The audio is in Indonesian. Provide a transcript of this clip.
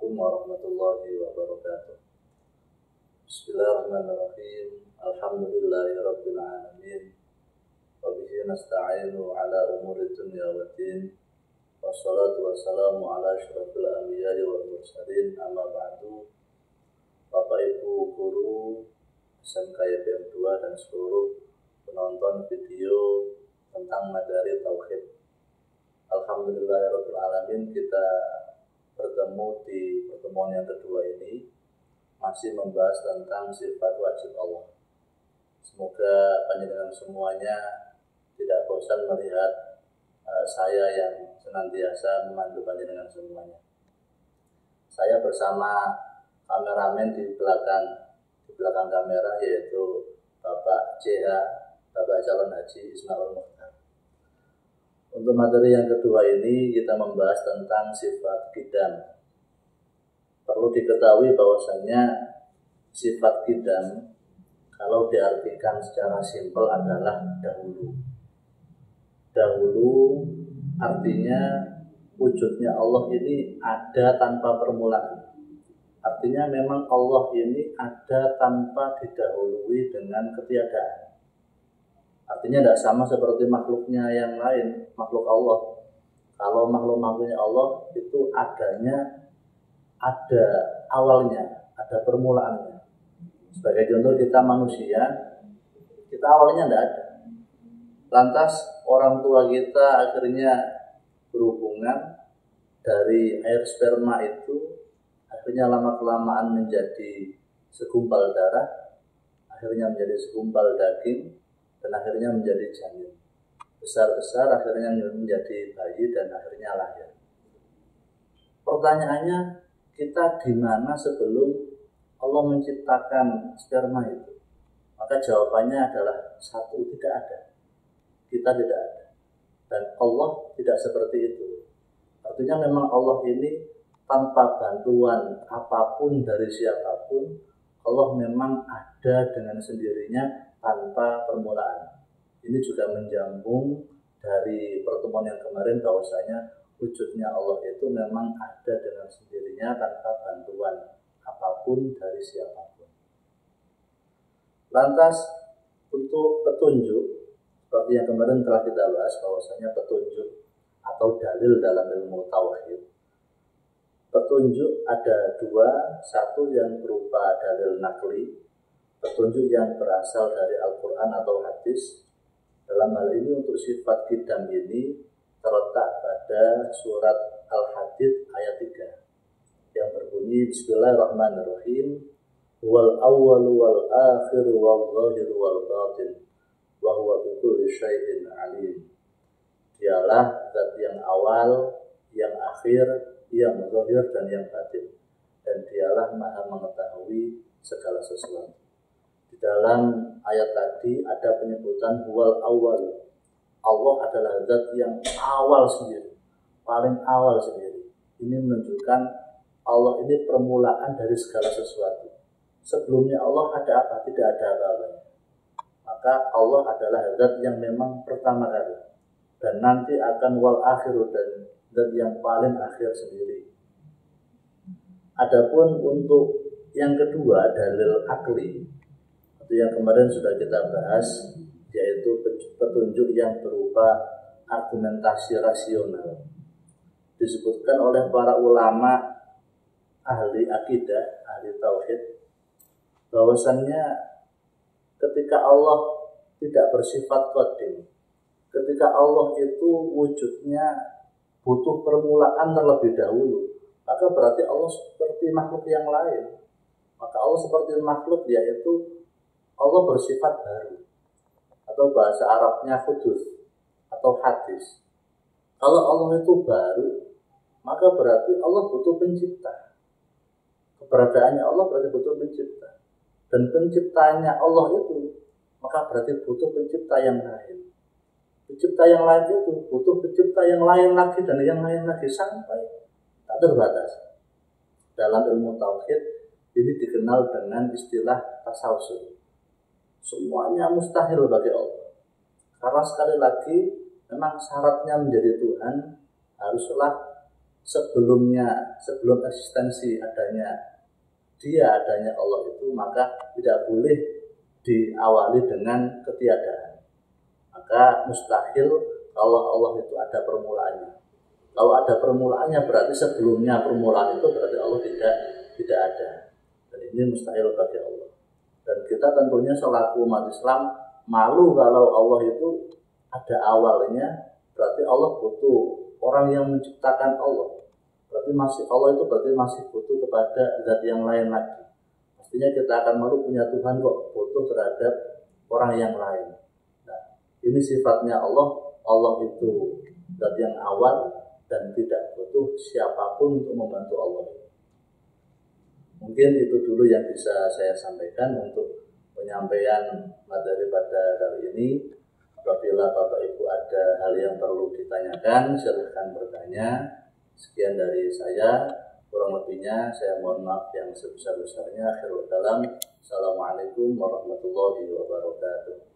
Assalamualaikum warahmatullahi wabarakatuh. Bismillahirrahmanirrahim. Alhamdulillahirabbil alamin. Wa bihi nasta'inu ala umuri dunya waddin. Wassalatu wassalamu ala asyrafil anbiya'i wal mursalin. Amma ba'du. Bapak Ibu guru SMK YPM 2 dan seluruh penonton video tentang materi tauhid. Alhamdulillahirabbil alamin, kita bertemu di pertemuan yang kedua ini masih membahas tentang sifat wajib Allah. Semoga panjenengan semuanya tidak bosan melihat saya yang senantiasa memandu panjenengan semuanya. Saya bersama kameramen di belakang kamera, yaitu Bapak CH, Bapak Calon Haji Ismail Mukhtar. Untuk materi yang kedua ini kita membahas tentang sifat qidam. Perlu diketahui bahwasanya sifat qidam kalau diartikan secara simpel adalah dahulu. Dahulu artinya wujudnya Allah ini ada tanpa permulaan. Artinya memang Allah ini ada tanpa didahului dengan ketiadaan. Artinya tidak sama seperti makhluknya yang lain, makhluk Allah. Kalau makhluknya Allah itu adanya ada awalnya, ada permulaannya. Sebagai contoh kita manusia, kita awalnya tidak ada. Lantas orang tua kita akhirnya berhubungan dari air sperma itu, akhirnya lama-kelamaan menjadi segumpal darah, akhirnya menjadi segumpal daging, dan akhirnya menjadi janin. Besar-besar akhirnya menjadi bayi dan akhirnya lahir. Pertanyaannya, kita di mana sebelum Allah menciptakan sperma itu? Maka jawabannya adalah satu, tidak ada. Kita tidak ada. Dan Allah tidak seperti itu. Artinya memang Allah ini tanpa bantuan apapun dari siapapun, Allah memang ada dengan sendirinya tanpa permulaan. Ini juga menjambung dari pertemuan yang kemarin bahwasanya wujudnya Allah itu memang ada dengan sendirinya tanpa bantuan apapun dari siapapun. Lantas untuk petunjuk, seperti yang kemarin telah kita bahas bahwasanya petunjuk atau dalil dalam ilmu tauhid. Petunjuk ada dua, satu yang berupa dalil nakli, petunjuk yang berasal dari Al-Quran atau hadis. Dalam hal ini untuk sifat qidam ini terletak pada surat Al-Hadid ayat 3 yang berbunyi Bismillahirrahmanirrahim, wal awwalu wal akhiru wal zahiru wal batin wa huwa bikulli syai'in alim. Dialah zat yang awal, yang akhir, yang zahir dan yang batin, dan dialah maha mengetahui segala sesuatu. Di dalam ayat tadi ada penyebutan huwal awal. Allah adalah zat yang awal sendiri, paling awal sendiri. Ini menunjukkan Allah ini permulaan dari segala sesuatu. Sebelumnya Allah ada apa? Tidak ada apa-apa. Maka Allah adalah zat yang memang pertama kali, dan nanti akan wal akhiru, dan zat yang paling akhir sendiri. Adapun untuk yang kedua, dalil akli, itu yang kemarin sudah kita bahas, yaitu petunjuk yang berupa argumentasi rasional. Disebutkan oleh para ulama ahli akidah, ahli tauhid, bahwasannya ketika Allah tidak bersifat qadim, ketika Allah itu wujudnya butuh permulaan terlebih dahulu, maka berarti Allah seperti makhluk yang lain. Maka Allah seperti makhluk, yaitu Allah bersifat baru, atau bahasa Arabnya hudus atau hadis. Kalau Allah itu baru, maka berarti Allah butuh pencipta. Keberadaannya Allah berarti butuh pencipta. Dan penciptanya Allah itu, maka berarti butuh pencipta yang lain. Pencipta yang lain itu butuh pencipta yang lain lagi dan yang lain lagi sampai tak terbatas. Dalam ilmu tauhid ini dikenal dengan istilah tasawsul. Semuanya mustahil bagi Allah. Karena sekali lagi memang syaratnya menjadi Tuhan haruslah sebelum eksistensi adanya Allah itu, maka tidak boleh diawali dengan ketiadaan. Maka mustahil kalau Allah itu ada permulaannya. Kalau ada permulaannya berarti sebelumnya permulaan itu berarti Allah tidak ada. Dan ini mustahil bagi Allah. Dan kita tentunya selaku umat Islam malu kalau Allah itu ada awalnya, berarti Allah butuh orang yang menciptakan Allah. Allah itu berarti masih butuh kepada zat yang lain lagi. Pastinya kita akan malu punya Tuhan kok butuh terhadap orang yang lain. Nah, ini sifatnya Allah. Allah itu zat yang awal dan tidak butuh siapapun untuk membantu Allah. Mungkin itu dulu yang bisa saya sampaikan untuk penyampaian materi pada kali ini. Apabila Bapak Ibu ada hal yang perlu ditanyakan, silahkan bertanya. Sekian dari saya, kurang lebihnya saya mohon maaf yang sebesar-besarnya. Akhirul kalam. Assalamualaikum warahmatullahi wabarakatuh.